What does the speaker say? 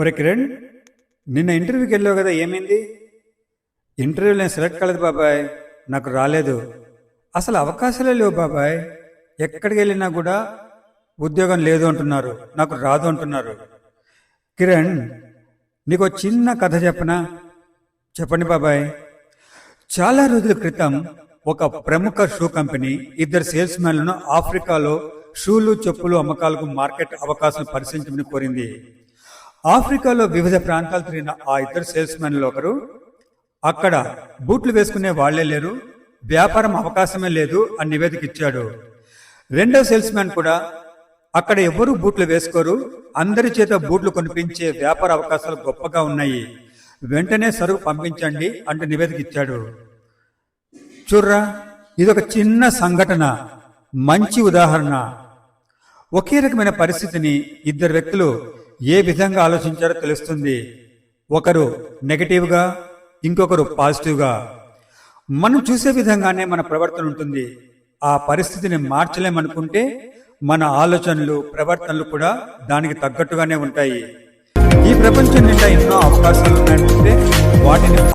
ఒరే కిరణ్, నిన్న ఇంటర్వ్యూకి వెళ్ళావు కదా, ఏమైంది? ఇంటర్వ్యూలో నేను సెలెక్ట్ కాలేదు బాబాయ్, నాకు రాలేదు. అసలు అవకాశాలే లేవు బాబాయ్. ఎక్కడికి వెళ్ళినా కూడా ఉద్యోగం లేదు అంటున్నారు, నాకు రాదు అంటున్నారు. కిరణ్, నీకు చిన్న కథ చెప్పనా? చెప్పండి బాబాయ్. చాలా రోజుల క్రితం ఒక ప్రముఖ షూ కంపెనీ ఇద్దరు సేల్స్ మ్యాన్లను ఆఫ్రికాలో షూలు చెప్పులు అమ్మకాలకు మార్కెట్ అవకాశం పరిశీలించమని కోరింది. ఆఫ్రికాలో వివిధ ప్రాంతాలు తిరిగిన ఆ ఇద్దరు సేల్స్ మ్యాన్లు ఒకరు, అక్కడ బూట్లు వేసుకునే వాళ్లే లేరు, వ్యాపారం అవకాశమే లేదు అని నివేదిక ఇచ్చాడు. రెండో సేల్స్ మ్యాన్ కూడా, అక్కడ ఎవ్వరూ బూట్లు వేసుకోరు, అందరి చేత బూట్లు కొనిపించే వ్యాపార అవకాశాలు గొప్పగా ఉన్నాయి, వెంటనే సరుకు పంపించండి అంటూ నివేదిక ఇచ్చాడు. చూర్రా, ఇదొక చిన్న సంఘటన, మంచి ఉదాహరణ. ఒకే రకమైన పరిస్థితిని ఇద్దరు వ్యక్తులు ఏ విధంగా ఆలోచించారో తెలుస్తుంది. ఒకరు నెగటివ్గా, ఇంకొకరు పాజిటివ్గా. మనం చూసే విధంగానే మన ప్రవర్తన ఉంటుంది. ఆ పరిస్థితిని మార్చలేమనుకుంటే మన ఆలోచనలు, ప్రవర్తనలు కూడా దానికి తగ్గట్టుగానే ఉంటాయి. ఈ ప్రపంచం నిండా ఎన్నో అవకాశాలు ఉన్నాయంటే వాటిని